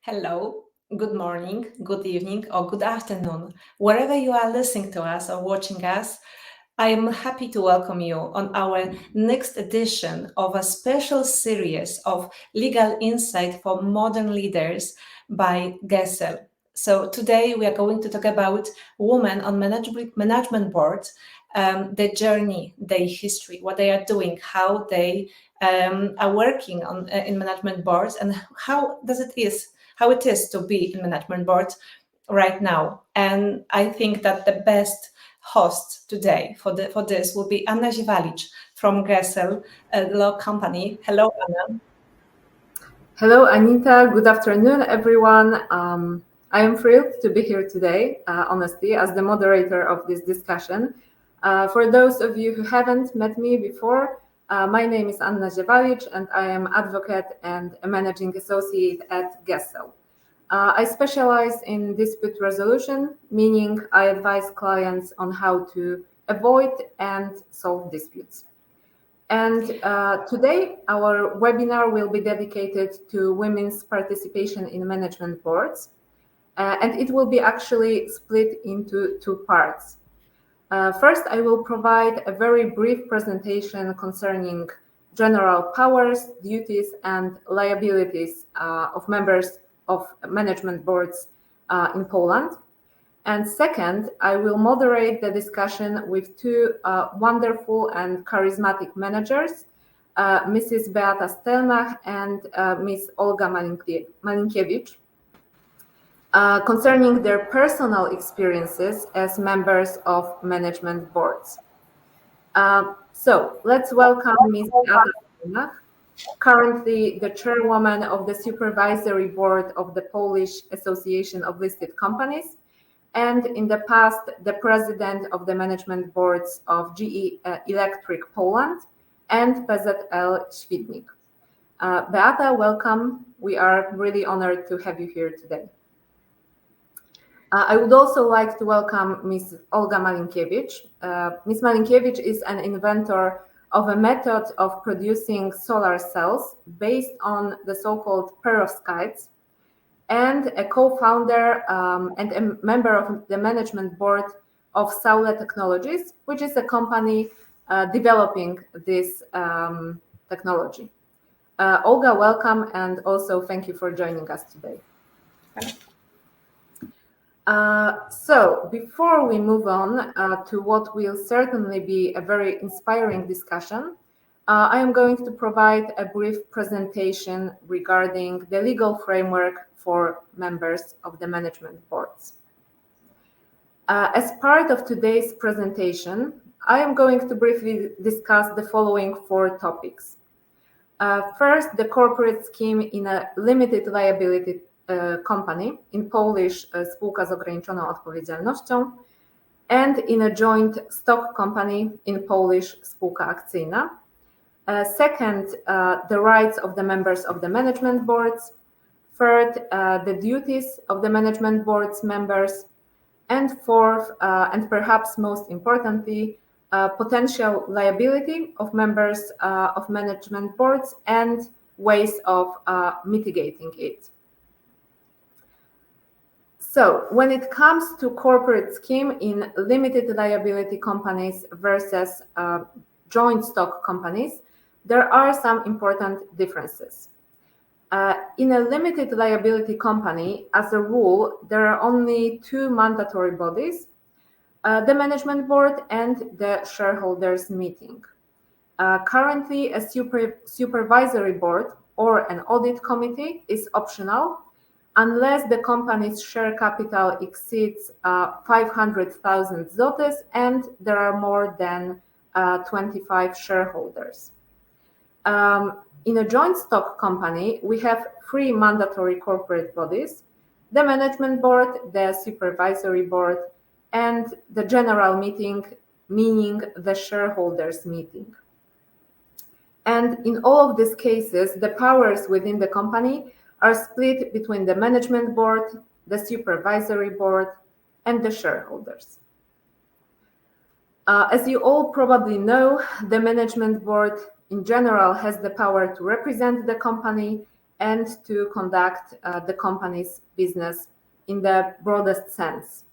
Hello, good morning, good evening, or good afternoon. Wherever you are listening to us or watching us, I am happy to welcome you on our next edition of a special series of legal insight for modern leaders by GESSEL. So today we are going to talk about women on management boards, their journey, their history, what they are doing, how they are working on in management boards, and how it is to be in management boards right now. And I think that the best host today for this will be Anna Ziwalic from GESSEL Law Company. Hello, Anna. Hello, Anita. Good afternoon, everyone. I am thrilled to be here today, honestly, as the moderator of this discussion. For those of you who haven't met me before, my name is Anna Ziwalic, and I am advocate and a managing associate at GESSEL. I specialize in dispute resolution, meaning I advise clients on how to avoid and solve disputes. And today, our webinar will be dedicated to women's participation in management boards. And it will be actually split into two parts. First, I will provide a very brief presentation concerning general powers, duties, and liabilities of members of management boards in Poland. And second, I will moderate the discussion with two wonderful and charismatic managers, Mrs. Beata Stelmach and Ms. Olga Malinkiewicz, concerning their personal experiences as members of management boards. So let's welcome Ms. Beata Stelmach, currently the chairwoman of the Supervisory Board of the Polish Association of Listed Companies, and in the past, the president of the management boards of GE Electric Poland and PZL-ЩWIDNIK. Beata, welcome. We are really honored to have you here today. I would also like to welcome Ms. Olga Malinkiewicz. Ms. Malinkiewicz is an inventor of a method of producing solar cells based on the so-called perovskites, and a co-founder and a member of the management board of Saule Technologies, which is a company developing this technology. Olga, welcome, and also thank you for joining us today. So before we move on to what will certainly be a very inspiring discussion, I am going to provide a brief presentation regarding the legal framework for members of the management boards. As part of today's presentation, I am going to briefly discuss the following four topics. First, the corporate scheme in a limited liability company, in Polish spółka z ograniczoną odpowiedzialnością, and in a joint stock company, in Polish spółka akcyjna. Second, the rights of the members of the management boards. Third, the duties of the management board's members. And fourth, and perhaps most importantly, potential liability of members of management boards and ways of mitigating it. So when it comes to corporate scheme in limited liability companies versus joint stock companies, there are some important differences. In a limited liability company, as a rule, there are only two mandatory bodies, the management board and the shareholders meeting. Currently, a supervisory board or an audit committee is optional unless the company's share capital exceeds 500,000 zlotys and there are more than 25 shareholders. In a joint stock company, we have three mandatory corporate bodies: the management board, the supervisory board, and the general meeting, meaning the shareholders meeting. And in all of these cases, the powers within the company are split between the management board, the supervisory board, and the shareholders. As you all probably know, the management board in general has the power to represent the company and to conduct the company's business in the broadest sense.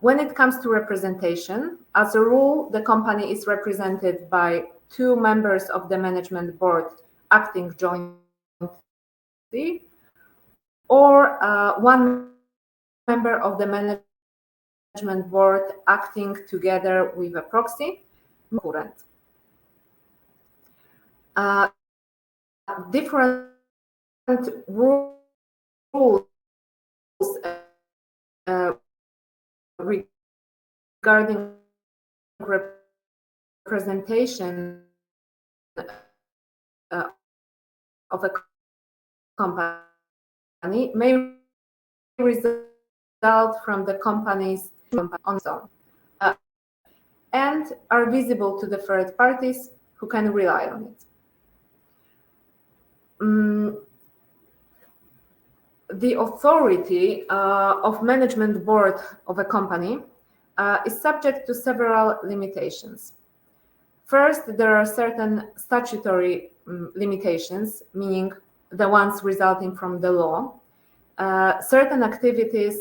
When it comes to representation, as a rule, the company is represented by 2 members of the management board acting jointly, or 1 member of the management board acting together with a proxy, concurrent. Different rules regarding representation of a company may result from the company's on its own, and are visible to the third parties who can rely on it. The authority of management board of a company is subject to several limitations. First, there are certain statutory limitations, meaning the ones resulting from the law. Certain activities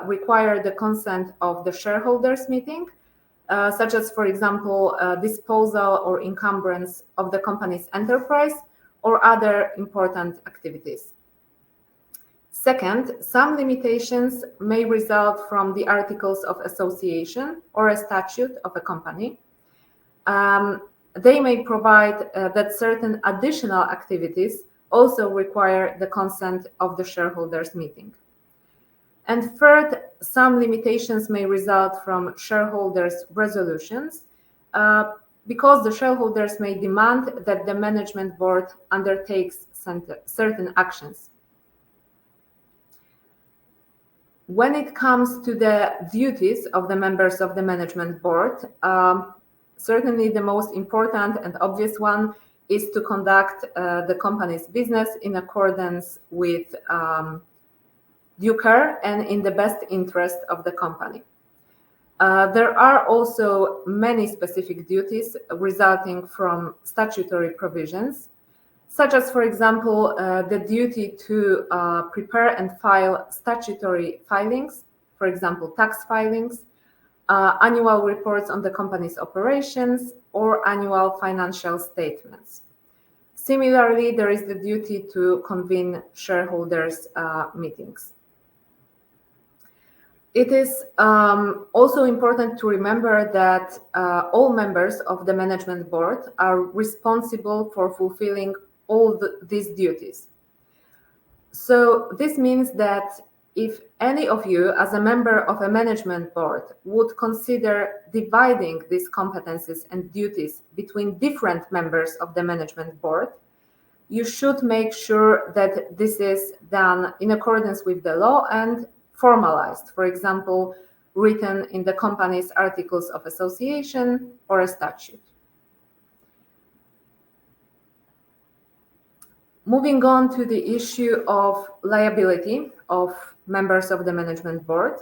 require the consent of the shareholders meeting, such as, for example, disposal or encumbrance of the company's enterprise or other important activities. Second, some limitations may result from the articles of association or a statute of a company. They may provide that certain additional activities also require the consent of the shareholders meeting. And third, some limitations may result from shareholders' resolutions, because the shareholders may demand that the management board undertakes certain actions. When it comes to the duties of the members of the management board, certainly the most important and obvious one is to conduct the company's business in accordance with due care and in the best interest of the company. There are also many specific duties resulting from statutory provisions, such as, for example, the duty to prepare and file statutory filings, for example, tax filings, annual reports on the company's operations, or annual financial statements. Similarly, there is the duty to convene shareholders' meetings. It is also important to remember that all members of the management board are responsible for fulfilling all these duties. So this means that if any of you, as a member of a management board, would consider dividing these competencies and duties between different members of the management board, you should make sure that this is done in accordance with the law and formalized, for example, written in the company's articles of association or a statute. Moving on to the issue of liability of members of the management board,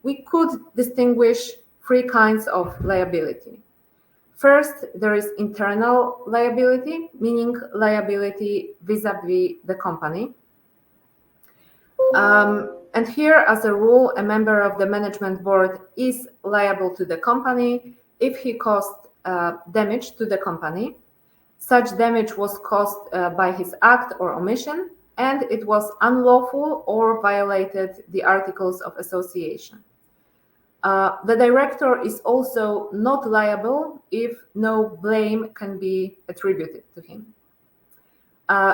we could distinguish 3 kinds of liability. First, there is internal liability, meaning liability vis-à-vis the company. And here, as a rule, a member of the management board is liable to the company if he caused damage to the company. Such damage was caused by his act or omission, and it was unlawful or violated the articles of association. The director is also not liable if no blame can be attributed to him.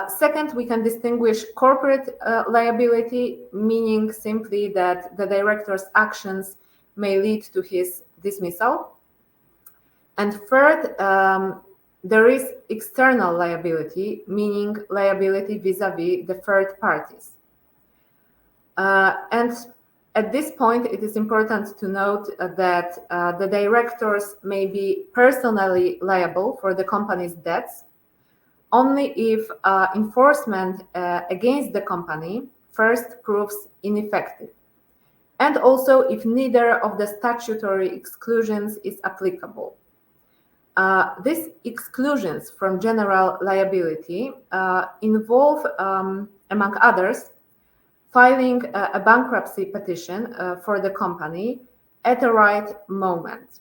Second, we can distinguish corporate liability, meaning simply that the director's actions may lead to his dismissal. And third, there is external liability, meaning liability vis-à-vis the third parties. And at this point, it is important to note that the directors may be personally liable for the company's debts only if enforcement against the company first proves ineffective, and also if neither of the statutory exclusions is applicable. These exclusions from general liability involve, among others, filing a bankruptcy petition for the company at the right moment.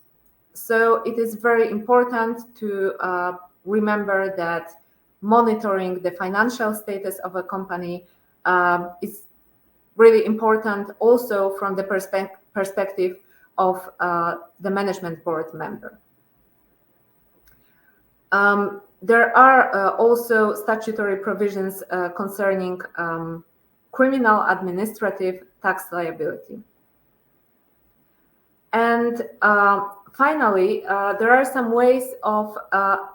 So it is very important to remember that monitoring the financial status of a company is really important also from the perspective of the management board member. There are also statutory provisions concerning criminal, administrative, tax liability. And finally, there are some ways of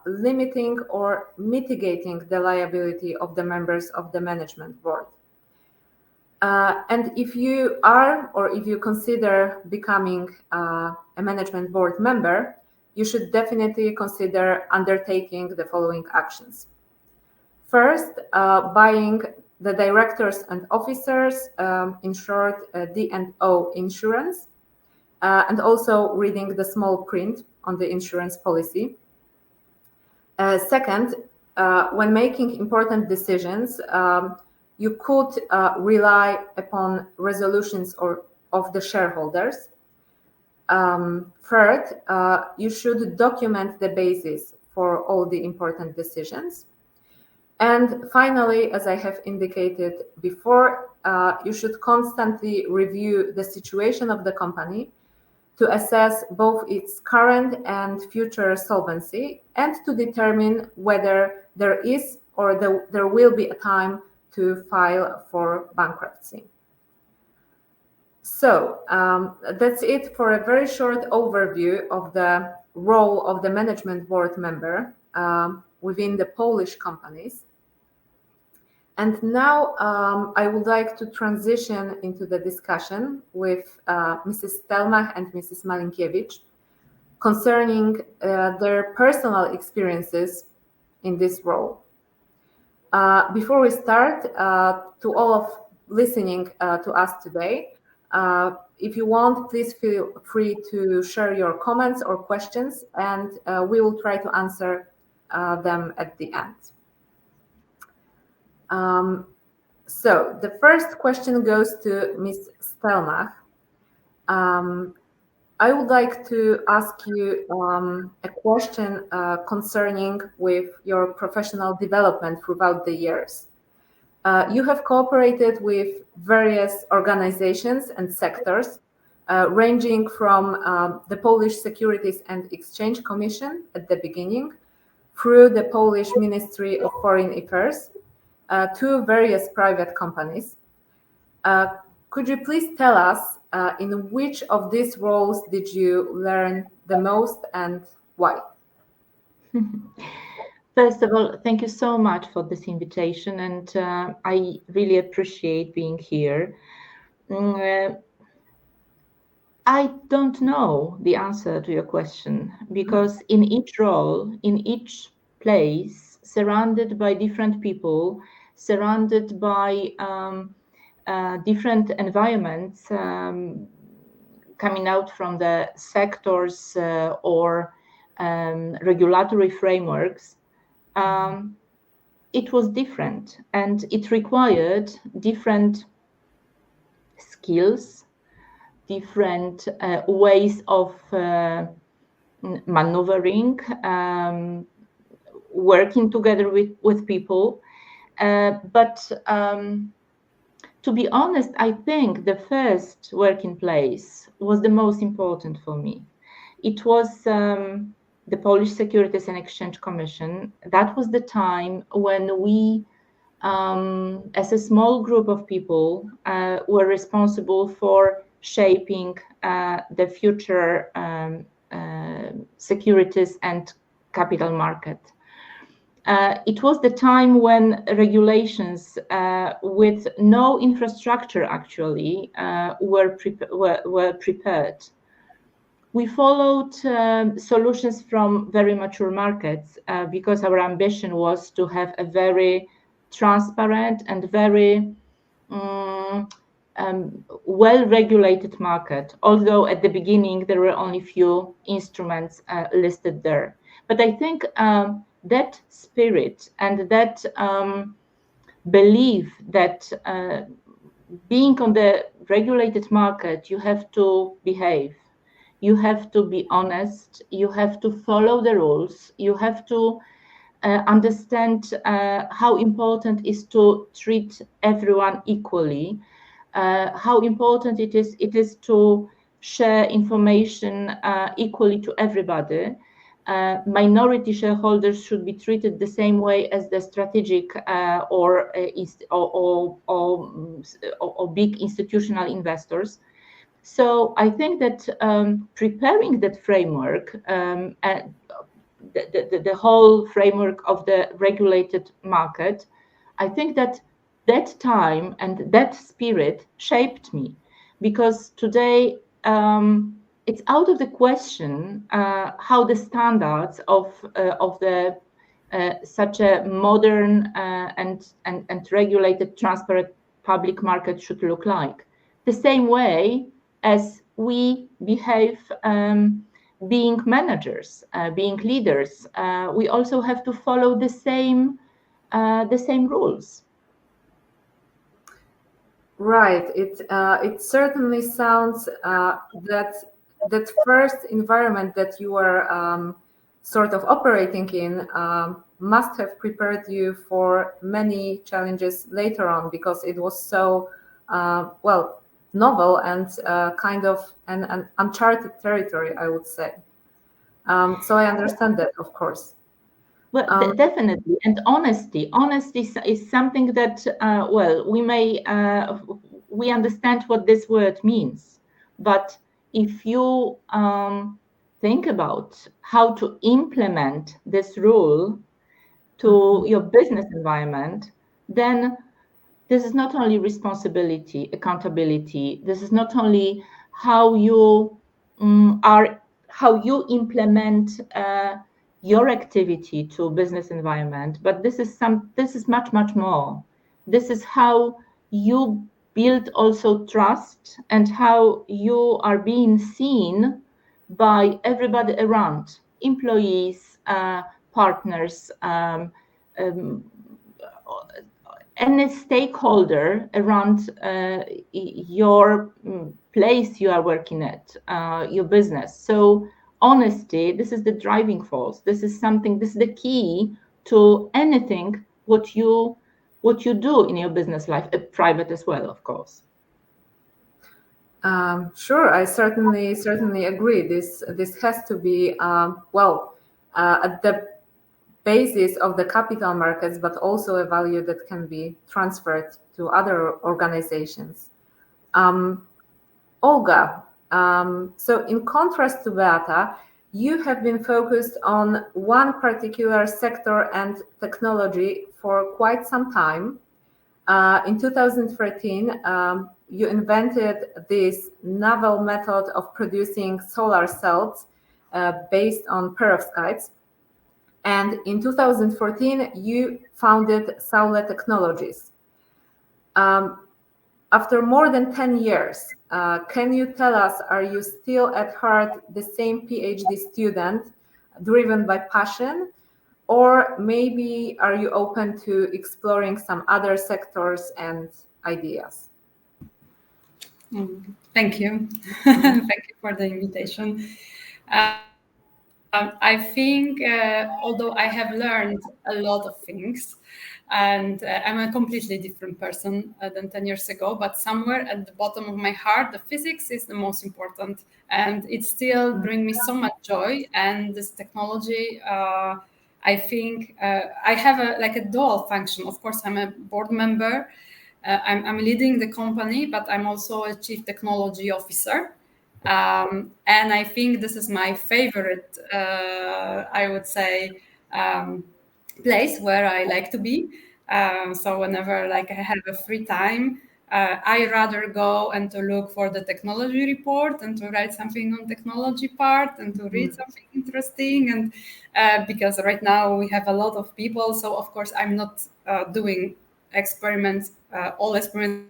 limiting or mitigating the liability of the members of the management board. And if you are, or if you consider becoming a management board member, you should definitely consider undertaking the following actions. First, buying the directors and officers, in short, D&O insurance, and also reading the small print on the insurance policy. Second, when making important decisions, you could rely upon resolutions of the shareholders. Third, you should document the basis for all the important decisions. And finally, as I have indicated before, you should constantly review the situation of the company to assess both its current and future solvency and to determine whether there is or there will be a time to file for bankruptcy. So that's it for a very short overview of the role of the management board member within the Polish companies. And now I would like to transition into the discussion with Mrs. Stelmach and Mrs. Malinkiewicz concerning their personal experiences in this role. Before we start, to all of listening to us today, if you want, please feel free to share your comments or questions, and we will try to answer them at the end. So the first question goes to Ms. Stelmach. I would like to ask you a question concerning with your professional development throughout the years. You have cooperated with various organizations and sectors, ranging from the Polish Securities and Exchange Commission at the beginning, through the Polish Ministry of Foreign Affairs, to various private companies. Could you please tell us in which of these roles did you learn the most and why? First of all, thank you so much for this invitation, and I really appreciate being here. I don't know the answer to your question, because in each role, in each place, surrounded by different people, surrounded by different environments coming out from the sectors or regulatory frameworks, it was different, and it required different skills, different ways of maneuvering, working together with people. But to be honest, I think the first working place was the most important for me. It was the Polish Securities and Exchange Commission. That was the time when we, as a small group of people, were responsible for shaping the future securities and capital market. It was the time when regulations with no infrastructure actually were prepared. We followed solutions from very mature markets because our ambition was to have a very transparent and very well-regulated market, although at the beginning there were only few instruments listed there. But I think that spirit and that belief that being on the regulated market, you have to behave, you have to be honest, you have to follow the rules, you have to understand how important it is to treat everyone equally, how important it is to share information equally to everybody. Minority shareholders should be treated the same way as the strategic or big institutional investors. So I think that preparing that framework, the whole framework of the regulated market, I think that that time and that spirit shaped me, because today it's out of the question how the standards of the such a modern and regulated, transparent public market should look like. The same way as we behave being managers, being leaders, we also have to follow the same rules. Right. It certainly sounds that first environment that you are sort of operating in must have prepared you for many challenges later on, because it was so well, novel and kind of an uncharted territory, I would say. So I understand that, of course. Well, definitely, and honesty is something that well, we understand what this word means, but if you think about how to implement this rule to your business environment, then this is not only responsibility, accountability. This is not only how you how you implement your activity to business environment, but this is much more. This is how you build also trust and how you are being seen by everybody around, employees, partners, any stakeholder around your place you are working at, your business. So honesty, this is the driving force. This is the key to anything what you do in your business life, private as well, of course. Sure, I certainly agree. This has to be well at the basis of the capital markets, but also a value that can be transferred to other organizations. Olga, so in contrast to Beata, you have been focused on one particular sector and technology for quite some time. In 2013, you invented this novel method of producing solar cells based on perovskites. And in 2014, you founded Saule Technologies. After more than 10 years, can you tell us, are you still at heart the same PhD student driven by passion? Or maybe are you open to exploring some other sectors and ideas? Thank you. Thank you for the invitation. I think, although I have learned a lot of things, and I'm a completely different person than 10 years ago, but somewhere at the bottom of my heart, the physics is the most important, and it still brings me so much joy. And this technology, I think I have a dual function. Of course, I'm a board member. I'm leading the company, but I'm also a chief technology officer. And I think this is my favorite, I would say, place where I like to be. So whenever I have a free time, I rather go and to look for the technology report and to write something on technology part and to read something interesting. And because right now we have a lot of people, so of course I'm not doing all experiments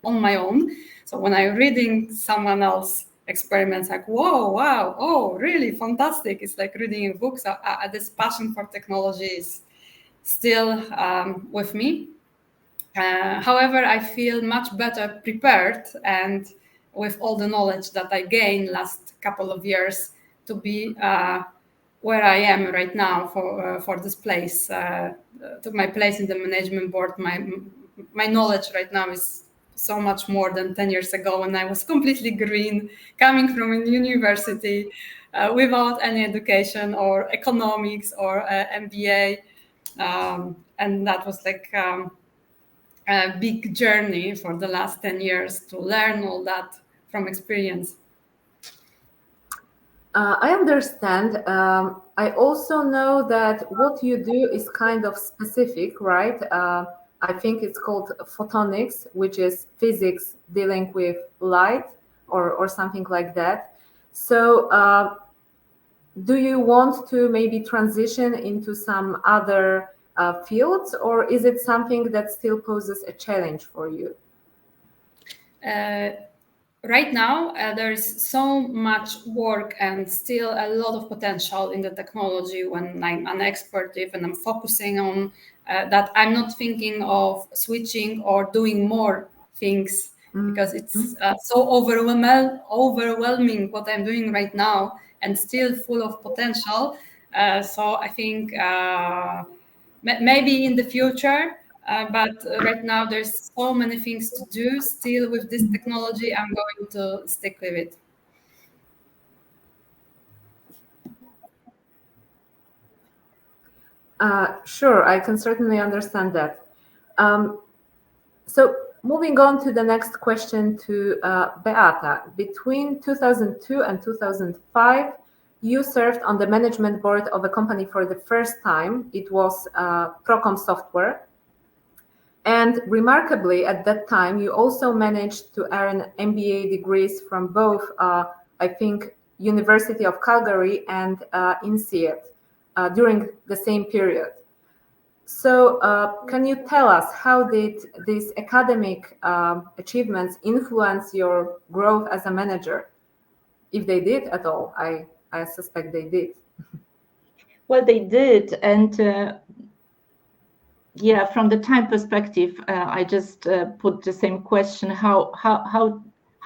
on my own. So when I'm reading someone else's experiments, like, whoa, wow, oh, really fantastic. It's like reading a book. So this passion for technology is still with me. However, I feel much better prepared and with all the knowledge that I gained last couple of years to be where I am right now for this place, to my place in the management board. My knowledge right now is so much more than 10 years ago when I was completely green, coming from a university without any education or economics or MBA. And that was like a big journey for the last 10 years to learn all that from experience. I understand. I also know that what you do is kind of specific, right? I think it's called photonics, which is physics dealing with light or something like that. So do you want to maybe transition into some other fields, or is it something that still poses a challenge for you? Right now, there's so much work and still a lot of potential in the technology when I'm an expert, and I'm focusing on that. I'm not thinking of switching or doing more things because it's so overwhelming what I'm doing right now and still full of potential. So I think maybe in the future, but right now there's so many things to do still with this technology. I'm going to stick with it. Sure, I can certainly understand that. So moving on to the next question to Beata. Between 2002 and 2005, you served on the management board of a company for the first time. It was Procom Software. And remarkably, at that time, you also managed to earn MBA degrees from both, I think, University of Calgary and INSEAD during the same period. So can you tell us how did these academic achievements influence your growth as a manager? If they did at all, I suspect they did. Well, they did. And yeah, from the time perspective, I just put the same question: how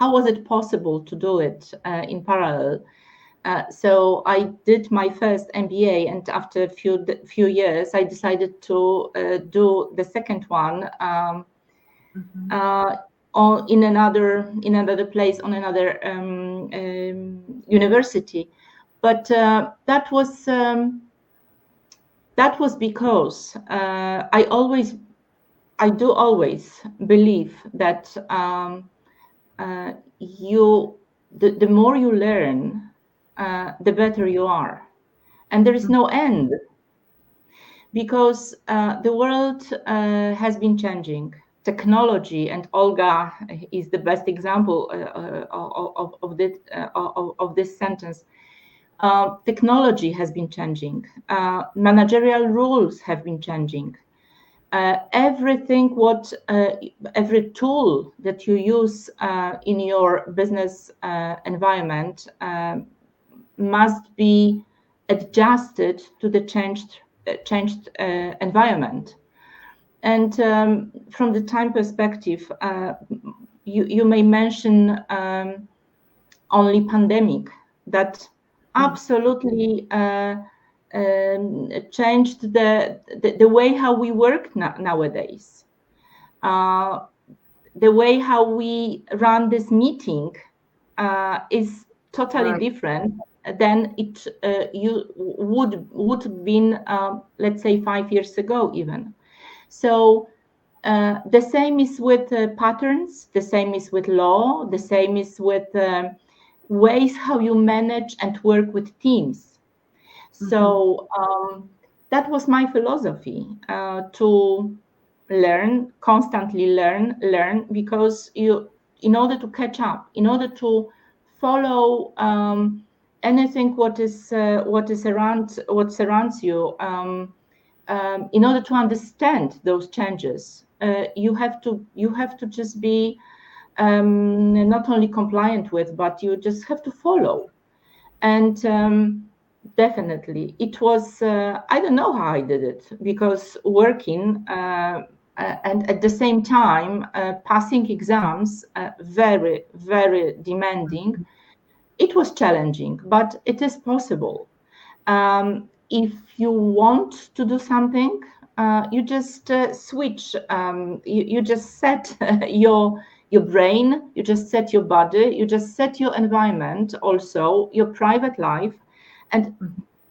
was it possible to do it in parallel? So I did my first MBA, and after a few years, I decided to do the second one in another place, on another university. But that was because I do always believe that the more you learn, the better you are, and there is no end, because the world has been changing. Technology, and Olga is the best example of this sentence. Technology has been changing. Managerial rules have been changing. Everything, every tool that you use in your business environment must be adjusted to the changed environment. And from the time perspective, you may mention only pandemic that absolutely changed the way how we work nowadays. The way how we run this meeting is totally different than it would have been, let's say, 5 years ago even. So the same is with patterns, the same is with law, the same is with ways how you manage and work with teams. So that was my philosophy, to constantly learn, because in order to catch up, in order to follow anything what surrounds you, in order to understand those changes, you have to just be not only compliant with, but you just have to follow. And definitely, it was, I don't know how I did it, because working and at the same time passing exams, very, very demanding. It was challenging, but it is possible. If you want to do something, you just switch. You just set your brain, you just set your body, you just set your environment, also your private life. And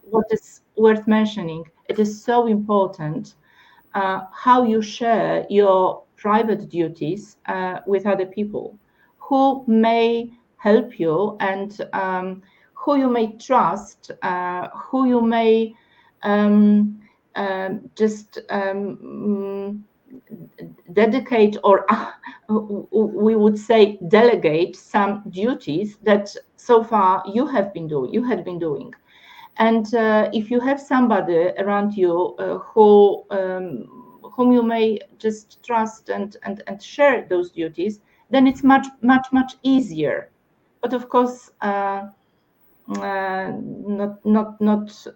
what is worth mentioning, it is so important how you share your private duties with other people who may help you, and who you may trust, who you may just dedicate, or we would say delegate some duties that so far you had been doing. And if you have somebody around you whom you may just trust and share those duties, then it's much easier. But of course, not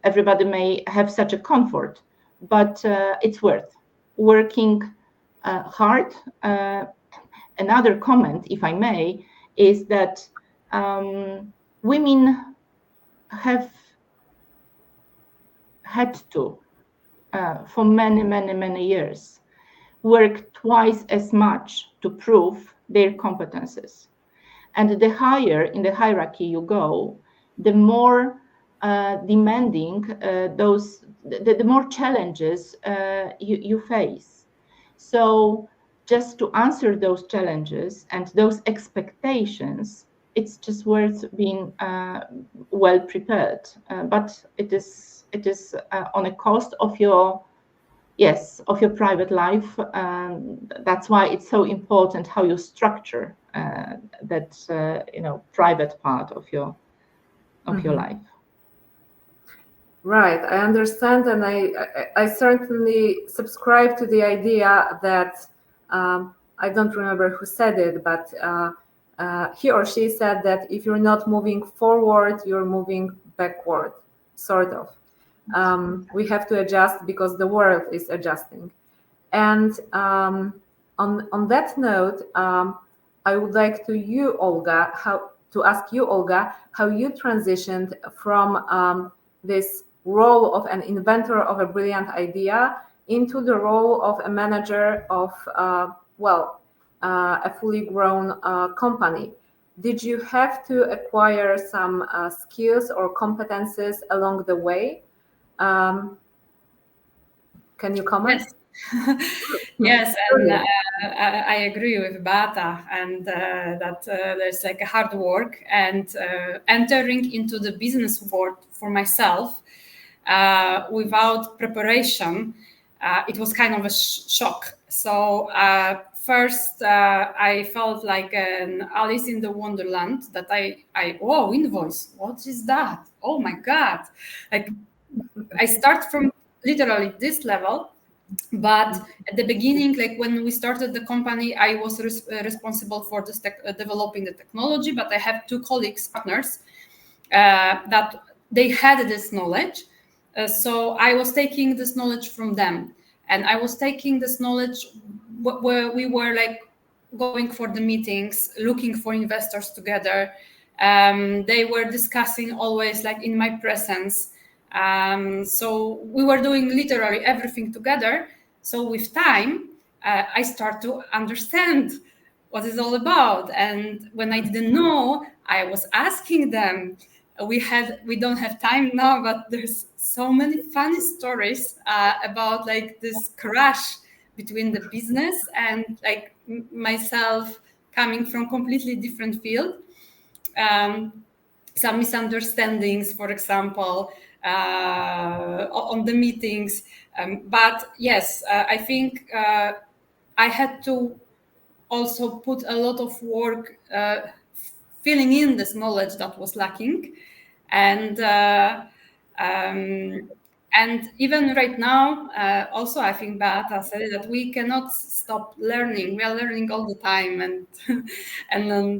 everybody may have such a comfort, but it's worth working hard. Another comment, if I may, is that women have had to, for many years, work twice as much to prove their competences. And the higher in the hierarchy you go, the more demanding the more challenges you face. So just to answer those challenges and those expectations, it's just worth being well prepared. But it is on a cost of your private life. That's why it's so important how you structure that private part of your life. Right, I understand, and I certainly subscribe to the idea that I don't remember who said it, but he or she said that if you're not moving forward, you're moving backward, sort of. We have to adjust because the world is adjusting. And on that note, I would like to ask you, Olga, how you transitioned from this role of an inventor of a brilliant idea into the role of a manager of a fully grown company. Did you have to acquire some skills or competences along the way? Can you comment? Yes, and I agree with Beata, and that there's like a hard work, and entering into the business world for myself without preparation, it was kind of a shock. So first, I felt like an Alice in the Wonderland. That whoa, invoice, what is that? Oh my God! Like I start from literally this level. But at the beginning, like when we started the company, I was responsible for this developing the technology, but I have two colleagues, partners, that they had this knowledge. So I was taking this knowledge from them, and I was taking this knowledge where we were like going for the meetings, looking for investors together. They were discussing always like in my presence. So we were doing literally everything together. So with time, I start to understand what it's all about. And when I didn't know, I was asking them. We don't have time now, but there's so many funny stories about like this crash between the business and like myself coming from completely different field. Some misunderstandings, for example, on the meetings. But yes, I think I had to also put a lot of work filling in this knowledge that was lacking. And And even right now, also I think Beata said that we cannot stop learning. We are learning all the time, and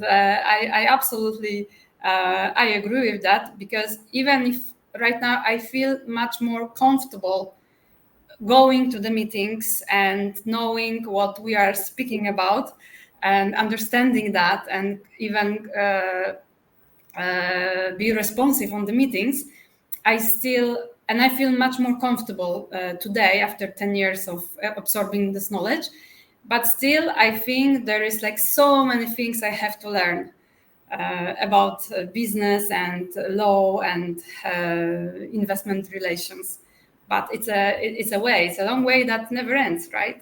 I absolutely I agree with that, because even if right now I feel much more comfortable going to the meetings and knowing what we are speaking about and understanding that, and even be responsive on the meetings, I feel much more comfortable today after 10 years of absorbing this knowledge. But still, I think there is like so many things I have to learn about business and law and investment relations. But it's a long way that never ends, right?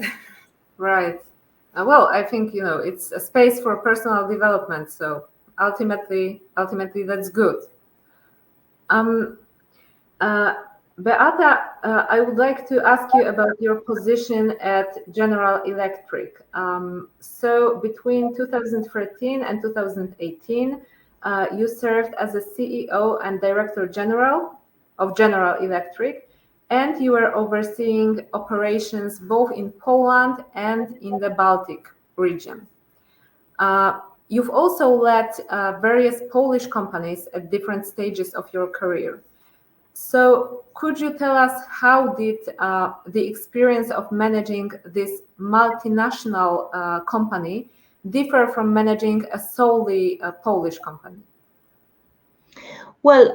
Right. Well, I think, it's a space for personal development. So ultimately, that's good. Beata, I would like to ask you about your position at General Electric. So between 2013 and 2018, you served as a CEO and Director General of General Electric, and you were overseeing operations both in Poland and in the Baltic region. You've also led various Polish companies at different stages of your career. So could you tell us how did the experience of managing this multinational company differ from managing a solely Polish company? Well,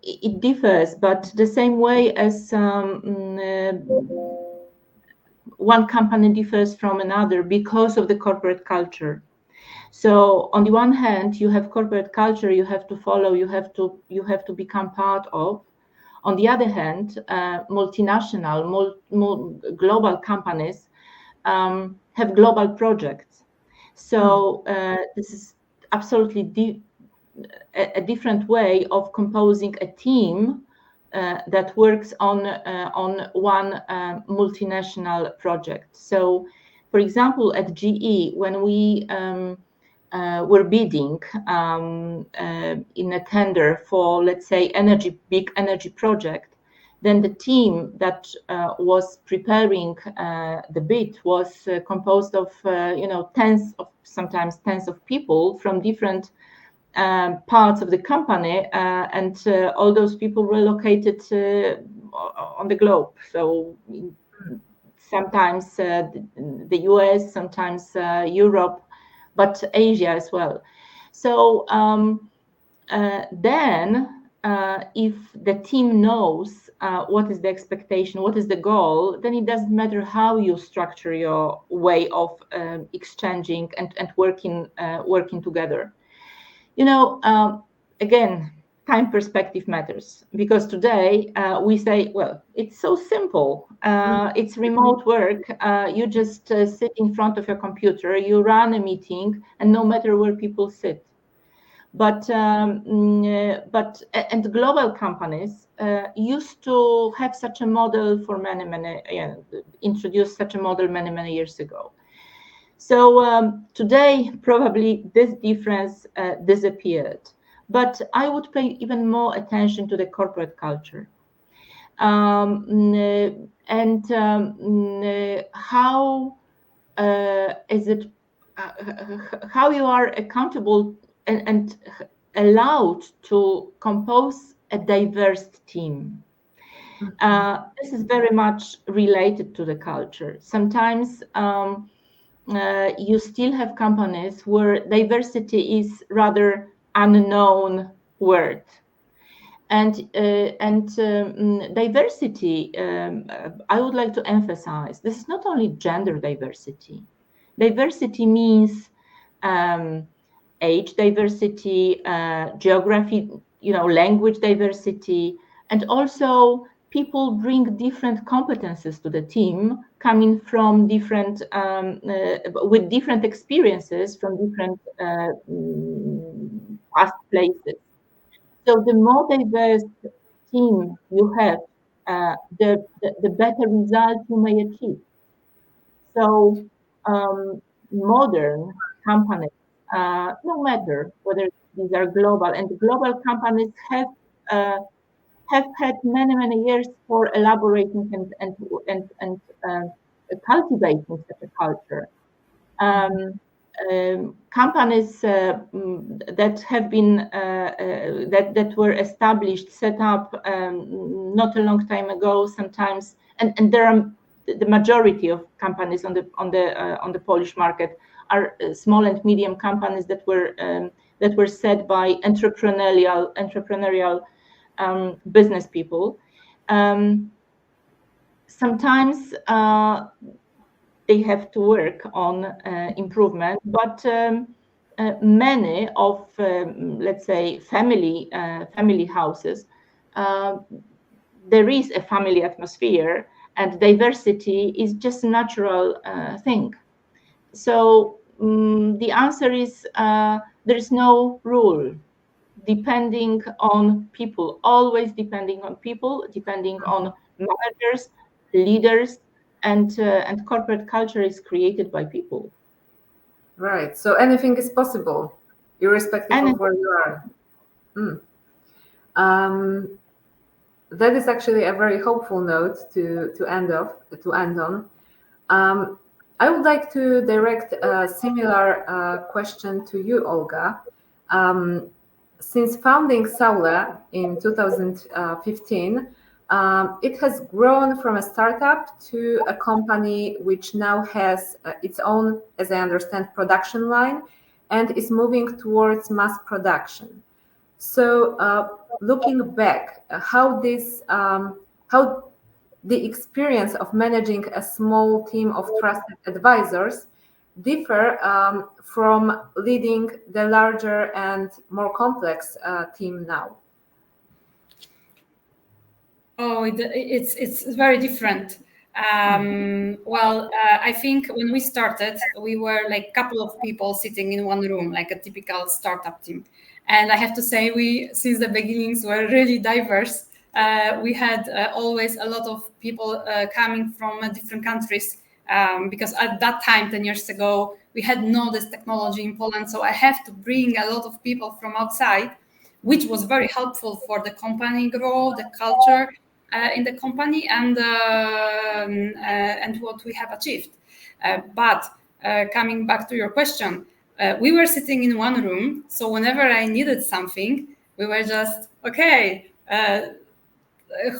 it differs, but the same way as one company differs from another because of the corporate culture. So on the one hand, you have corporate culture you have to follow, you have to become part of. On the other hand, multinational, global companies have global projects. So this is absolutely a different way of composing a team that works on one multinational project. So, for example, at GE, when we were bidding in a tender for, let's say, big energy project, then the team that was preparing the bid was composed of sometimes tens of people from different parts of the company, and all those people were located on the globe. So sometimes the US, sometimes Europe, but Asia as well. So then if the team knows what is the expectation, what is the goal, then it doesn't matter how you structure your way of exchanging and working together. Again, time perspective matters, because today we say, well, it's so simple. It's remote work. You just sit in front of your computer, you run a meeting, and no matter where people sit. But and global companies used to have such a model for introduced such a model many years ago. So today, probably this difference disappeared, but I would pay even more attention to the corporate culture and how is it, how you are accountable and allowed to compose a diverse team. This is very much related to the culture. Sometimes you still have companies where diversity is rather unknown word. And diversity, I would like to emphasize, this is not only gender diversity. Diversity means age diversity, geography, language diversity, and also people bring different competences to the team, coming from different, with different experiences from different past places. So the more diverse team you have, the better result you may achieve. So modern companies, no matter whether these are global, and global companies have had many years for elaborating and cultivating such a culture. Companies that have been that were established, set up not a long time ago, sometimes, and there are the majority of companies on the Polish market are small and medium companies that were set by entrepreneurial business people. Sometimes they have to work on improvement, but many of, let's say, family houses, there is a family atmosphere, and diversity is just a natural thing. So the answer is there is no rule, depending on people, always depending on people, depending on managers, leaders, and corporate culture is created by people. Right. So anything is possible, irrespective of where you are. That is actually a very hopeful note to end on. I would like to direct a similar question to you, Olga. Since founding Saule in 2015, it has grown from a startup to a company which now has its own, as I understand, production line and is moving towards mass production. So looking back, how the experience of managing a small team of trusted advisors differ from leading the larger and more complex team now? Oh, it's very different. Well, I think when we started, we were like a couple of people sitting in one room, like a typical startup team. And I have to say, we, since the beginnings, were really diverse. We had always a lot of people coming from different countries, because at that time, 10 years ago, we had no this technology in Poland. So I have to bring a lot of people from outside, which was very helpful for the company growth, the culture in the company, and what we have achieved. But coming back to your question, we were sitting in one room, so whenever I needed something, we were just, okay,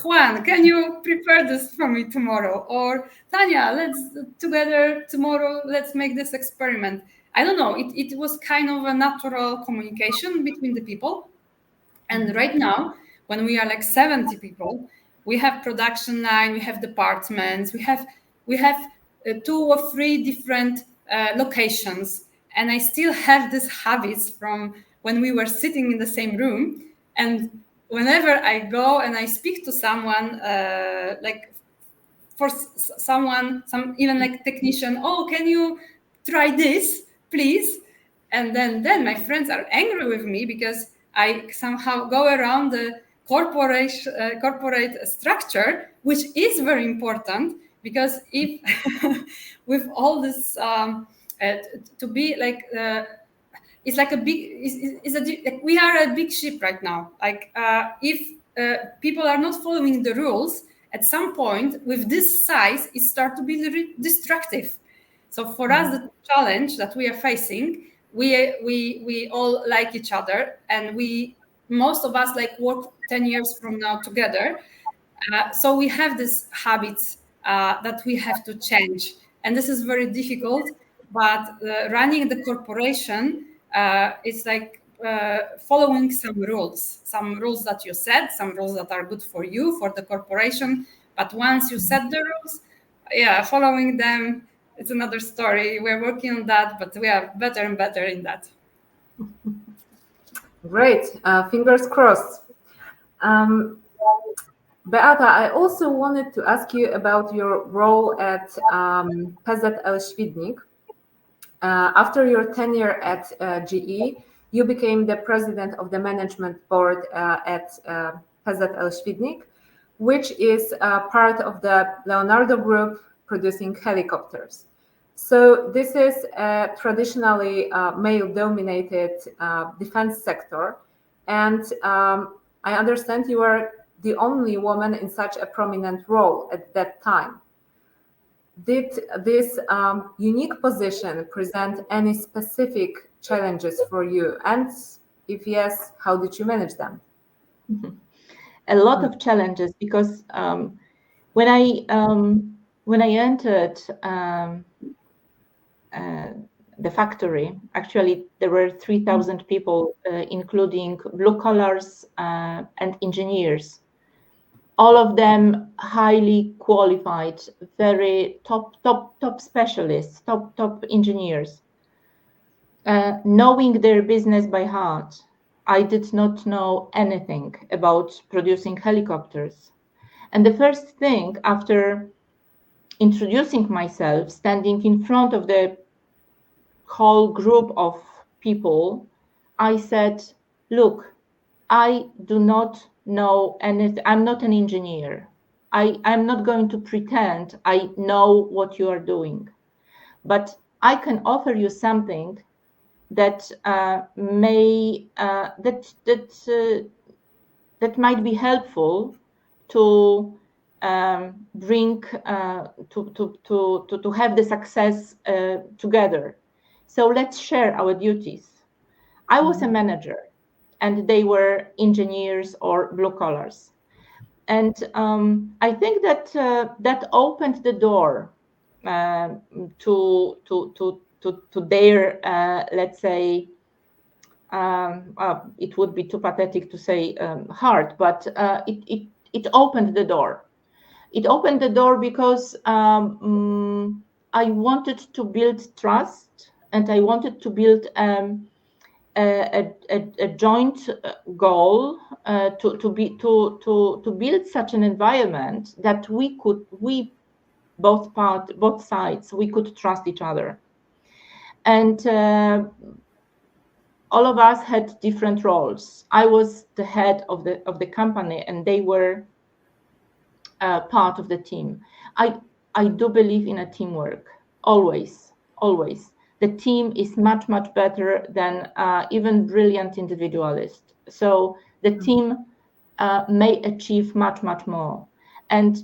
Juan, can you prepare this for me tomorrow? Or Tanya, let's together tomorrow, let's make this experiment. I don't know, it was kind of a natural communication between the people. And right now, when we are like 70 people, we have production line, we have departments, we have 2 or 3 different locations. And I still have these habits from when we were sitting in the same room. And whenever I go and I speak to someone, like for someone, even like technician, oh, can you try this, please? And then my friends are angry with me because I somehow go around the corporate structure, which is very important, because if with all this to be like it's like a big like we are a big ship right now. Like if people are not following the rules, at some point with this size, it starts to be destructive. So for us, the challenge that we are facing, we all like each other, and most of us like work 10 years from now together. So we have these habits that we have to change, and this is very difficult. But running the corporation, it's like following some rules that you set, some rules that are good for you, for the corporation. But once you set the rules, following them, it's another story. We're working on that, but we are better and better in that. Great. Fingers crossed. Beata, I also wanted to ask you about your role at PZL-ЩWIDNIK. After your tenure at GE, you became the president of the management board at PZL-ЩWIDNIK, which is part of the Leonardo Group producing helicopters. So this is a traditionally male-dominated defense sector, and I understand you are the only woman in such a prominent role at that time. Did this unique position present any specific challenges for you? And if yes, how did you manage them? A lot of challenges, because when I entered the factory, actually there were 3,000 people, including blue collars and engineers. All of them highly qualified, very top specialists, top engineers. Knowing their business by heart, I did not know anything about producing helicopters. And the first thing after introducing myself, standing in front of the whole group of people, I said, look, I do not know anything. I'm not an engineer. I'm not going to pretend I know what you are doing, but I can offer you something that that might be helpful to bring to have the success together. So let's share our duties. I was a manager, and they were engineers or blue collars, and I think that that opened the door to their let's say. It would be too pathetic to say heart, but it opened the door. It opened the door because I wanted to build trust, and I wanted to build a joint goal to build such an environment that both sides, we could trust each other. And all of us had different roles. I was the head of the company, and they were part of the team. I do believe in a teamwork, always. The team is much better than even brilliant individualist. So the team may achieve much more. And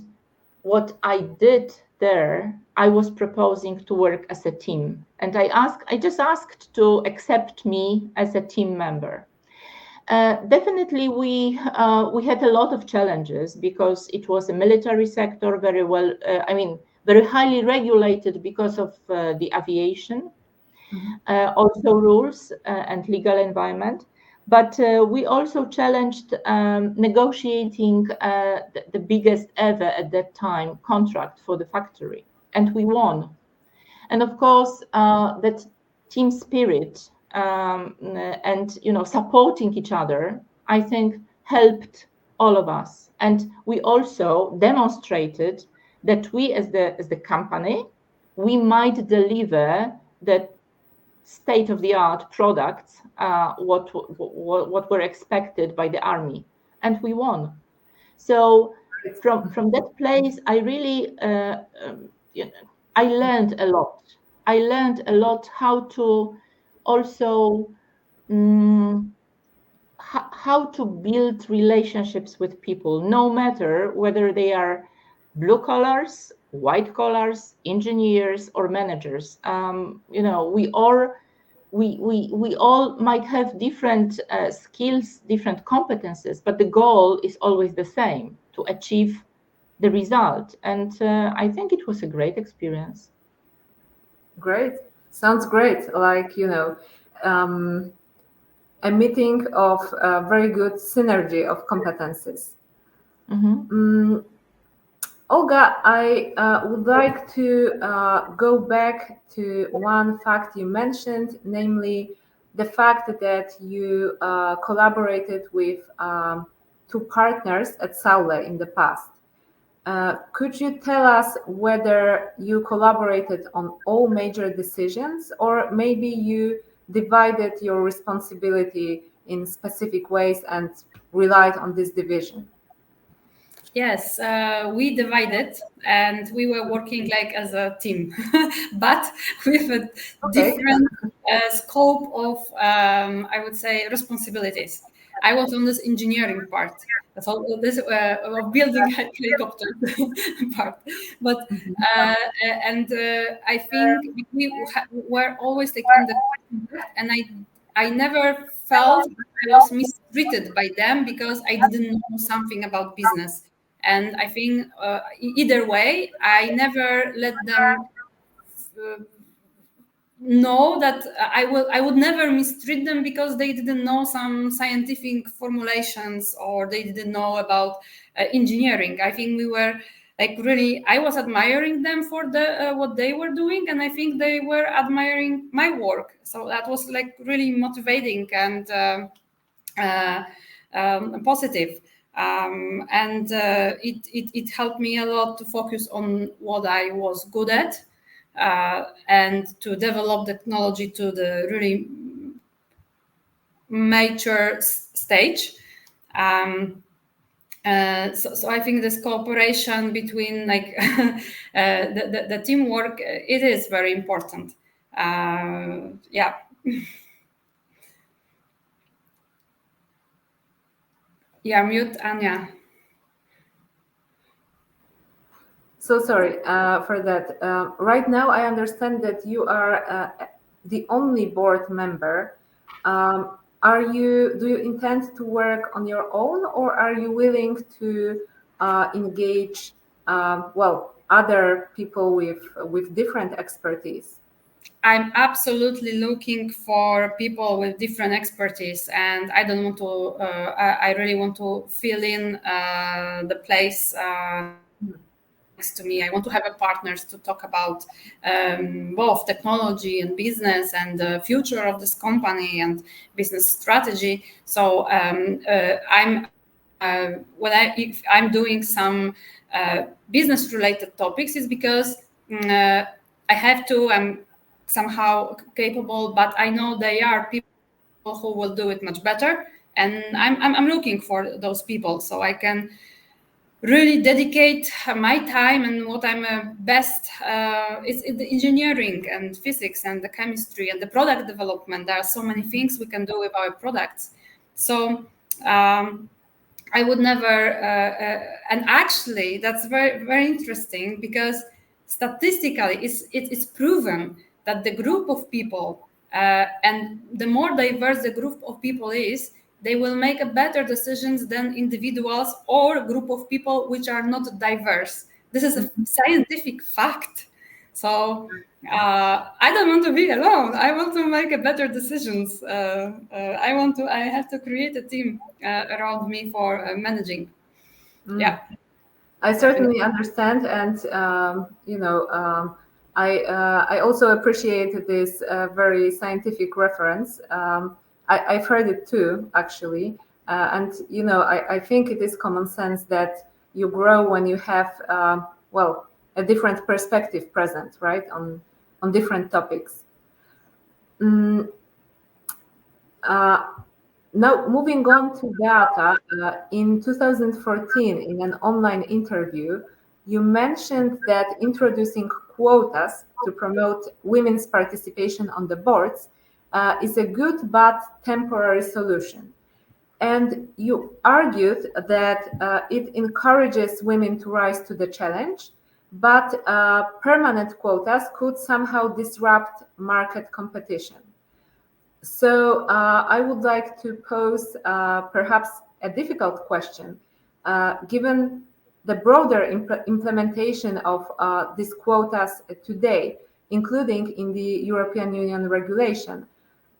what I did there, I was proposing to work as a team, and I just asked to accept me as a team member. Definitely, we had a lot of challenges because it was a military sector, very highly regulated because of the aviation, also rules and legal environment. But we also challenged negotiating the biggest ever at that time contract for the factory, and we won. And of course, that team spirit and supporting each other, I think, helped all of us. And we also demonstrated that we, as the company, we might deliver the state-of-the-art products, what were expected by the army, and we won. So from that place, I really I learned a lot. I learned a lot how to also how to build relationships with people, no matter whether they are blue collars, white collars, engineers, or managers. We all might have different skills, different competences, but the goal is always the same: to achieve the result. And I think it was a great experience. Great. Sounds great. Like, a meeting of very good synergy of competences. Olga, I would like to go back to one fact you mentioned, namely the fact that you collaborated with two partners at Saule in the past. Could you tell us whether you collaborated on all major decisions, or maybe you divided your responsibility in specific ways and relied on this division? Yes, we divided, and we were working like as a team, but with a different scope of, I would say, responsibilities. I was on this engineering part. That's all this building helicopter part. But I think we were always like in the, and I never felt I was mistreated by them because I didn't know something about business. And I think either way, I never let them know that I would never mistreat them because they didn't know some scientific formulations or they didn't know about engineering. I think we were like really, I was admiring them for the what they were doing, and I think they were admiring my work. So that was like really motivating and positive. It helped me a lot to focus on what I was good at and to develop the technology to the really mature stage. So I think this cooperation between like the teamwork, it is very important. Yeah. Yeah, mute, Anya. So sorry for that. Right now, I understand that you are the only board member. Do you intend to work on your own, or are you willing to engage, other people with different expertise? I'm absolutely looking for people with different expertise, and I don't want to. I really want to fill in the place next to me. I want to have partners to talk about both technology and business and the future of this company and business strategy. So if I'm doing some business-related topics, is because I have to. I'm somehow capable, but I know they are people who will do it much better, and I'm looking for those people so I can really dedicate my time and what I'm best is in the engineering and physics and the chemistry and the product development. There are so many things we can do with our products. So I would never, and actually that's very, very interesting because statistically it's proven that the group of people and the more diverse the group of people is, they will make a better decisions than individuals or a group of people which are not diverse. This is a scientific fact. So I don't want to be alone. I want to make a better decisions. I have to create a team around me for managing. Yeah. I certainly understand, and I also appreciate this very scientific reference. I've heard it too, actually, and I think it is common sense that you grow when you have a different perspective present, right, on different topics. Now, moving on to Beata, in 2014, in an online interview, you mentioned that introducing quotas to promote women's participation on the boards is a good but temporary solution. And you argued that it encourages women to rise to the challenge, but permanent quotas could somehow disrupt market competition. So I would like to pose perhaps a difficult question. Given the broader implementation of these quotas today, including in the European Union regulation,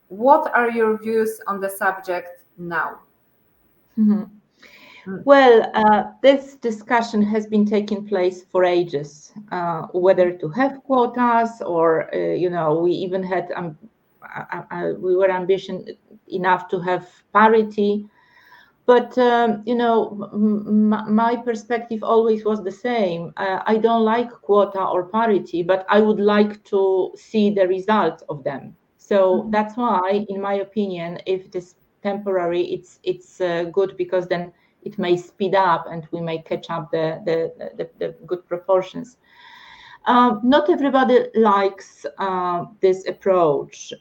what are your views on the subject now? Well, this discussion has been taking place for ages, whether to have quotas or, we even had we were ambitious enough to have parity, but my perspective always was the same. I don't like quota or parity, but I would like to see the result of them. So that's why, in my opinion, if it is temporary, it's good, because then it may speed up and we may catch up the good proportions. Not everybody likes this approach.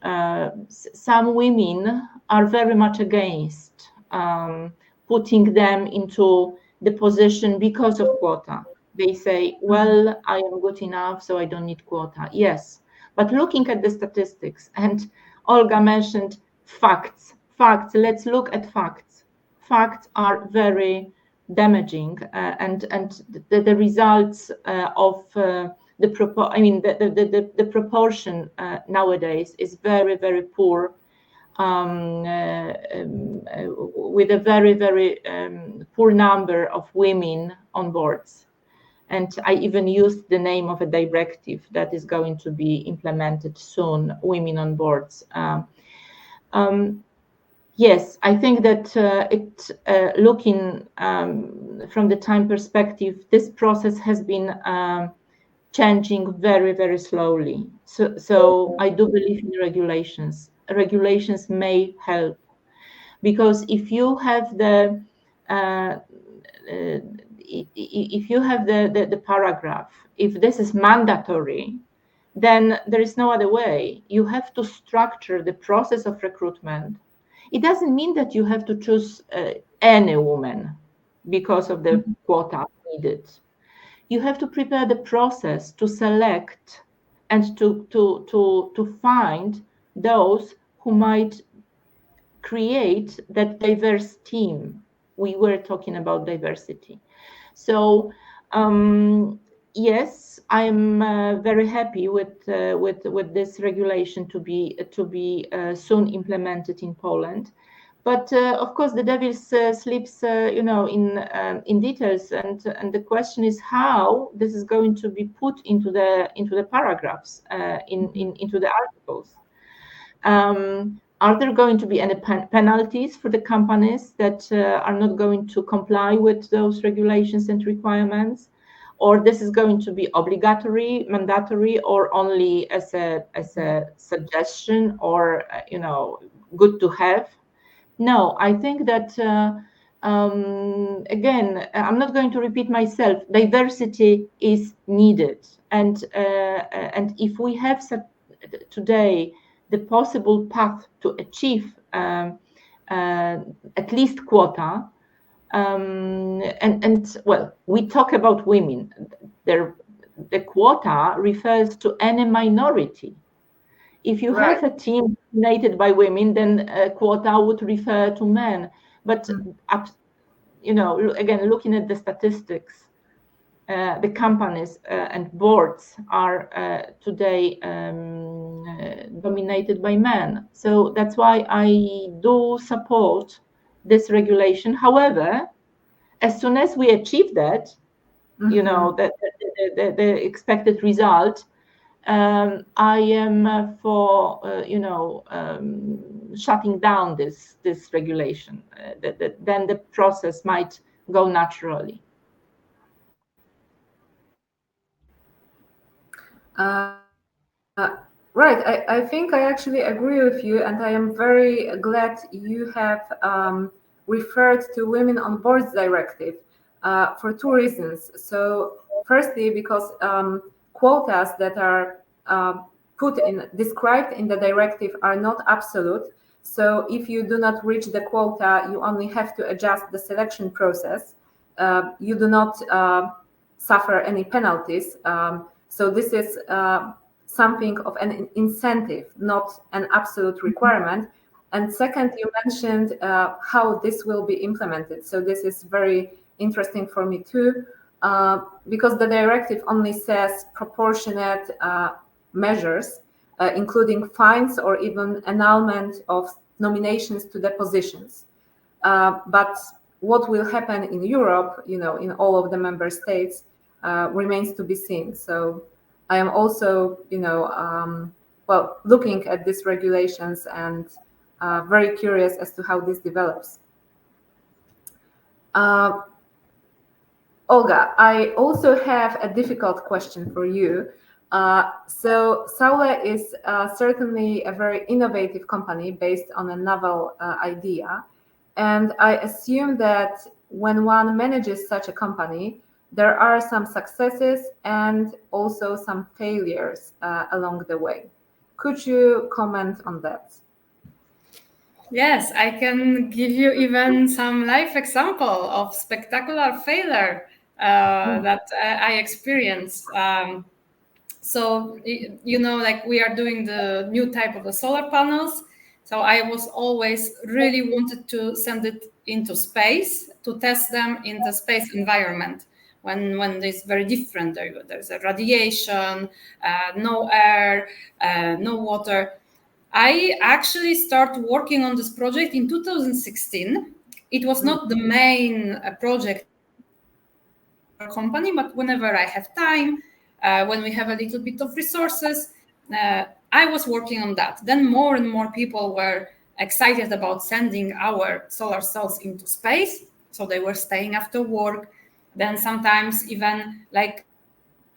Some women are very much against putting them into the position because of quota. They say, well, I am good enough, so I don't need quota. Yes, but looking at the statistics, and Olga mentioned facts. Let's look at facts. Facts are very damaging, and the results of the proportion nowadays is very, very poor, with a very, very poor number of women on boards. And I even used the name of a directive that is going to be implemented soon, Women on Boards. Yes, I think that looking from the time perspective, this process has been changing very, very slowly. So I do believe in regulations. Regulations may help, because if you have the paragraph, if this is mandatory, then there is no other way. You have to structure the process of recruitment. It doesn't mean that you have to choose any woman because of the quota needed. You have to prepare the process to select and to find those who might create that diverse team. We were talking about diversity. So yes, I'm very happy with this regulation to be soon implemented in Poland. But of course, the devil sleeps, in details, and the question is how this is going to be put into the paragraphs, into the articles. Are there going to be any penalties for the companies that are not going to comply with those regulations and requirements? Or this is going to be obligatory, mandatory, or only as a suggestion, or good to have? No, I think that again, I'm not going to repeat myself. Diversity is needed, and if we have today the possible path to achieve at least quota, and well, we talk about women. The quota refers to any minority. If you have a team dominated by women, then a quota would refer to men. But again, looking at the statistics, the companies and boards are today dominated by men. So that's why I do support this regulation. However, as soon as we achieve that, the expected result, I am for shutting down this regulation. Then the process might go naturally. Right. I think I actually agree with you, and I am very glad you have referred to Women on Boards Directive for two reasons. So firstly, because quotas that are described in the directive are not absolute. So if you do not reach the quota, you only have to adjust the selection process. You do not suffer any penalties. So this is something of an incentive, not an absolute requirement. And second, you mentioned how this will be implemented. So this is very interesting for me too, because the directive only says proportionate measures, including fines or even annulment of nominations to the positions. But what will happen in Europe, in all of the member states, remains to be seen. So I am also, looking at these regulations and very curious as to how this develops. Olga, I also have a difficult question for you. So Saule is certainly a very innovative company based on a novel idea. And I assume that when one manages such a company, there are some successes and also some failures along the way. Could you comment on that? Yes, I can give you even some life example of spectacular failure that I experienced. So like we are doing the new type of the solar panels. So I was always really wanted to send it into space to test them in the space environment when it's very different. There's a radiation, no air, no water. I actually started working on this project in 2016. It was not the main project company, but whenever I have time, when we have a little bit of resources, I was working on that. Then more and more people were excited about sending our solar cells into space. So they were staying after work. Then sometimes even like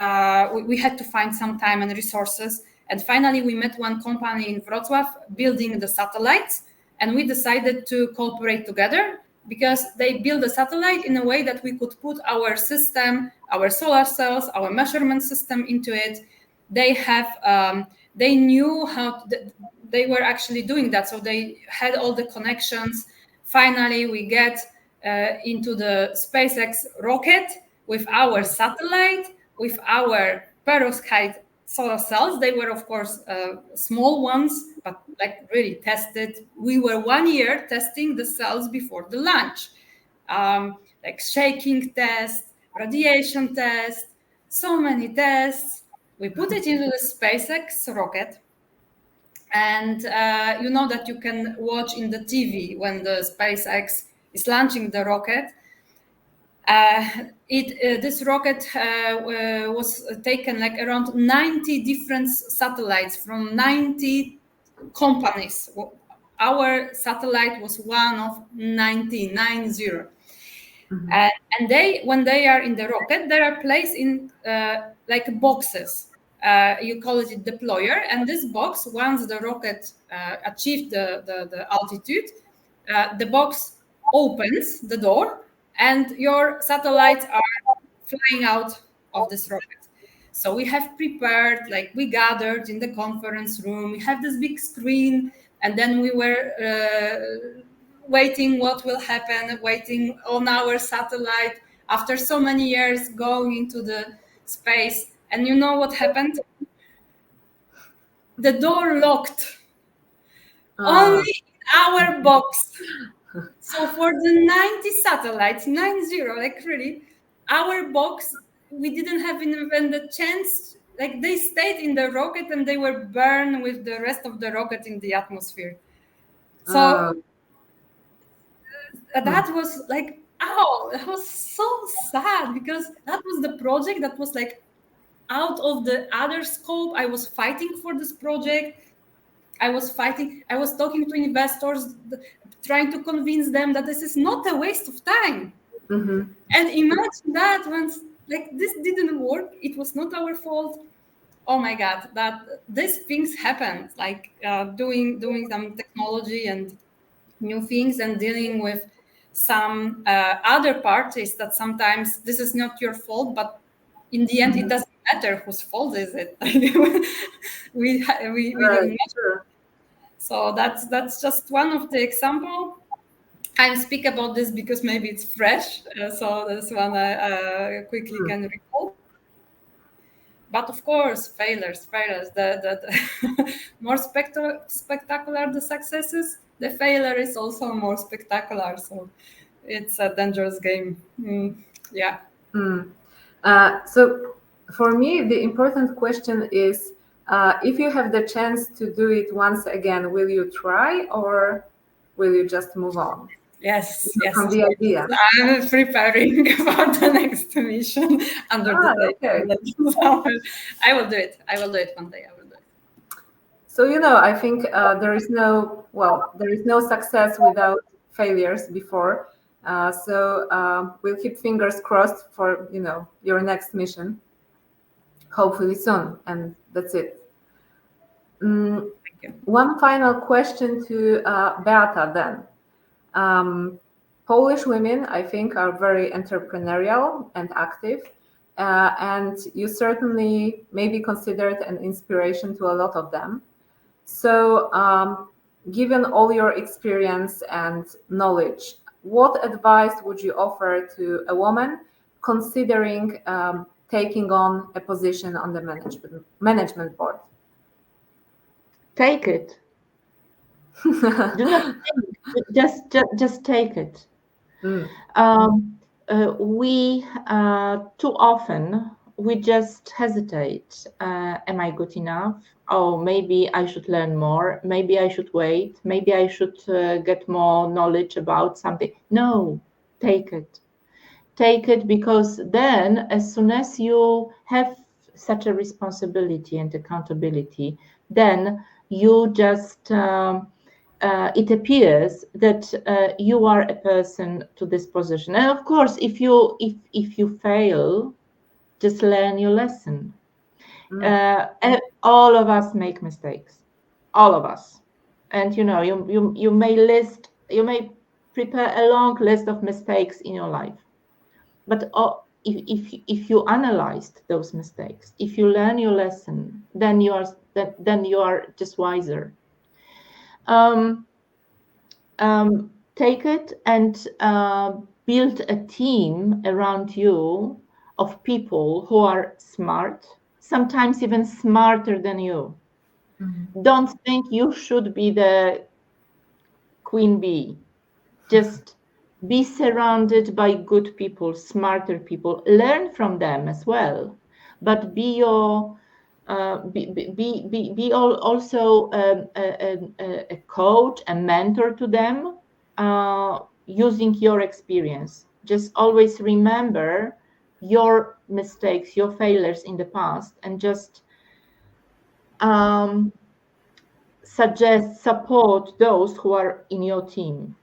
we had to find some time and resources. And finally, we met one company in Wrocław building the satellites, and we decided to cooperate together because they built a satellite in a way that we could put our system, our solar cells, our measurement system into it. They knew how they were actually doing that, so they had all the connections. Finally, we get into the SpaceX rocket with our satellite, with our perovskite solar cells. They were, of course, small ones, but like really tested. We were 1 year testing the cells before the launch, like shaking test, radiation test, so many tests. We put it into the SpaceX rocket. And you know that you can watch in the TV when the SpaceX is launching the rocket. This rocket was taken like around 90 different satellites from 90 companies. Our satellite was one of 90. And when they are in the rocket, they are placed in like boxes. You call it a deployer, and this box, once the rocket achieved the altitude, the box opens the door, and your satellites are flying out of this rocket. So we have prepared, like we gathered in the conference room, we have this big screen, and then we were waiting what will happen, waiting on our satellite after so many years going into the space. And you know what happened? The door locked. Only in our box. So for the 90 satellites, 90, like really, our box, we didn't have even the chance, like they stayed in the rocket and they were burned with the rest of the rocket in the atmosphere. So that was like, ow, that was so sad, because that was the project that was like out of the other scope. I was fighting for this project. I was talking to investors, trying to convince them that this is not a waste of time. And imagine that once like this didn't work, it was not our fault. Oh my God, that these things happen, like doing some technology and new things and dealing with some other parties that sometimes this is not your fault, but in the end it doesn't matter whose fault is it. we didn't matter. So that's just one of the example. I speak about this because maybe it's fresh, so this one I quickly can recall. But of course, failures. The more spectacular the successes, the failure is also more spectacular. So it's a dangerous game. Yeah. So for me, the important question is, if you have the chance to do it once again, will you try or will you just move on? Yes. From the idea. I'm preparing for the next mission under the okay. I will do it. One day. I will do it. So I think there is no success without failures before. So we'll keep fingers crossed for your next mission, hopefully soon, and that's it. One final question to Beata then. Polish women, I think, are very entrepreneurial and active, and you certainly may be considered an inspiration to a lot of them. So given all your experience and knowledge, what advice would you offer to a woman considering taking on a position on the management board? Take it. Do not think, just take it. We too often we just hesitate. Am I good enough? Oh, maybe I should learn more. Maybe I should wait. Maybe I should get more knowledge about something. No, take it. Take it, because then as soon as you have such a responsibility and accountability, then you just it appears that you are a person to this position. And of course, if you fail, just learn your lesson. And all of us make mistakes, all of us, and you may prepare a long list of mistakes in your life, but if you analyzed those mistakes, if you learn your lesson, then you are just wiser. Take it and build a team around you of people who are smart, sometimes even smarter than you. Don't think you should be the queen bee. Just be surrounded by good people, smarter people. Learn from them as well, but be also a coach, a mentor to them, using your experience. Just always remember your mistakes, your failures in the past, and just support those who are in your team,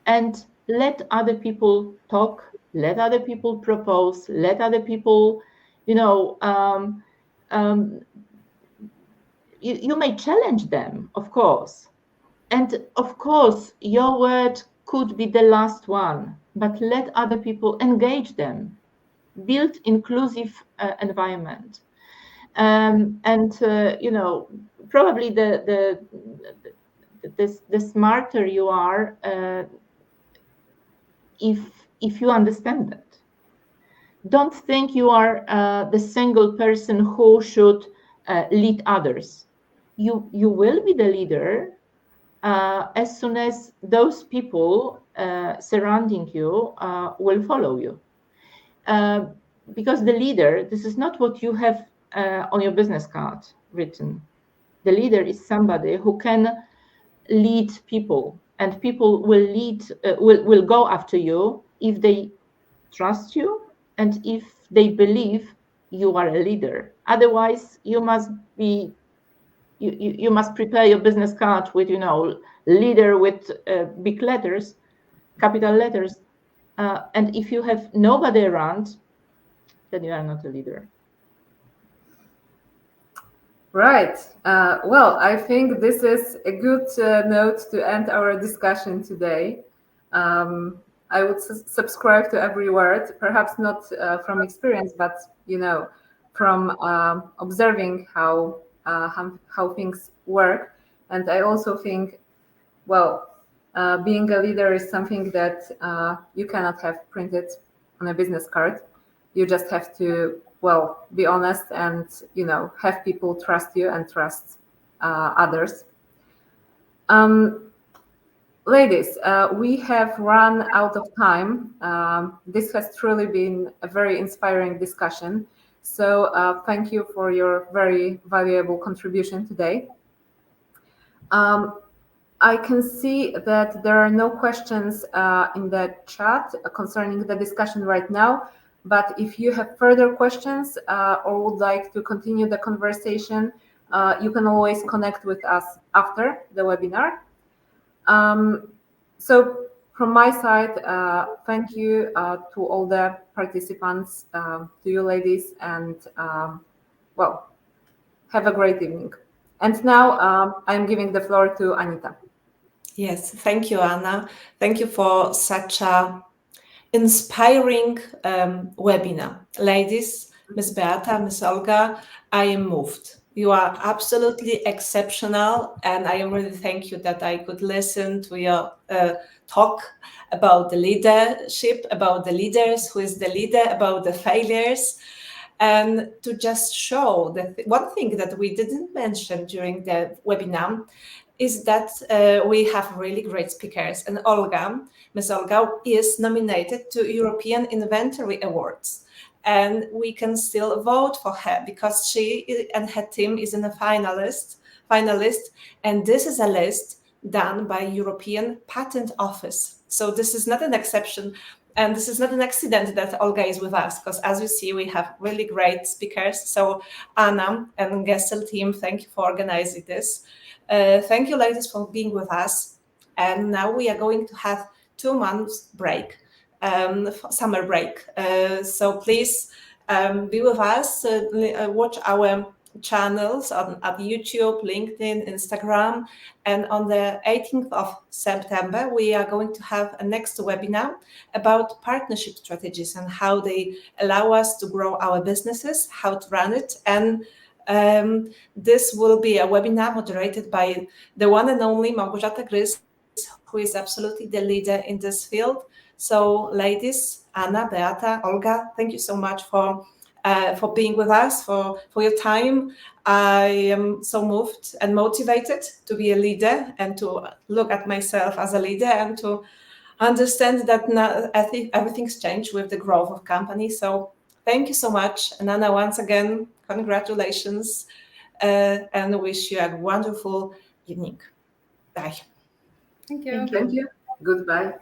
and let other people talk, let other people propose, let other people, you may challenge them, of course. And of course, your word could be the last one, but let other people engage them. Build inclusive environment. Probably the smarter you are, if you understand that. Don't think you are the single person who should lead others. You will be the leader as soon as those people surrounding you will follow you. Because the leader, this is not what you have on your business card written. The leader is somebody who can lead people, and people will go after you if they trust you and if they believe you are a leader. Otherwise, you must prepare your business card with leader with big letters, capital letters, and if you have nobody around, then you are not a leader. Right. Well, I think this is a good note to end our discussion today. I would subscribe to every word, perhaps not from experience, but from observing how things work. And I also think, well, being a leader is something that you cannot have printed on a business card. You just have to, be honest and, have people trust you and trust others. Ladies, we have run out of time. This has truly been a very inspiring discussion. So thank you for your very valuable contribution today. I can see that there are no questions in the chat concerning the discussion right now. But if you have further questions or would like to continue the conversation, you can always connect with us after the webinar. So from my side, thank you to all the participants, to you ladies, and have a great evening. And now I'm giving the floor to Anita. Yes, thank you, Anna. Thank you for such a inspiring webinar. Ladies, Ms. Beata, Ms. Olga, I am moved. You are absolutely exceptional, and I really thank you that I could listen to your talk about the leadership, about the leaders, who is the leader, about the failures, and to just show that one thing that we didn't mention during the webinar is that we have really great speakers, and Ms. Olga is nominated to European Inventory Awards. And we can still vote for her because she and her team is in a finalist. And this is a list done by European Patent Office. So this is not an exception. And this is not an accident that Olga is with us, because as you see, we have really great speakers. So Anna and GESSEL team, thank you for organizing this. Thank you, ladies, for being with us. And now we are going to have 2 months break. Summer break. So please be with us, watch our channels at YouTube, LinkedIn, Instagram. And on the 18th of September, we are going to have a next webinar about partnership strategies and how they allow us to grow our businesses, how to run it. And this will be a webinar moderated by the one and only Małgorzata Grys, who is absolutely the leader in this field. So ladies, Anna, Beata, Olga, thank you so much for being with us, for your time. I am so moved and motivated to be a leader and to look at myself as a leader and to understand that now I think everything's changed with the growth of companies. So thank you so much. And Anna, once again, congratulations and wish you a wonderful evening. Bye. Thank you. Thank you. Goodbye.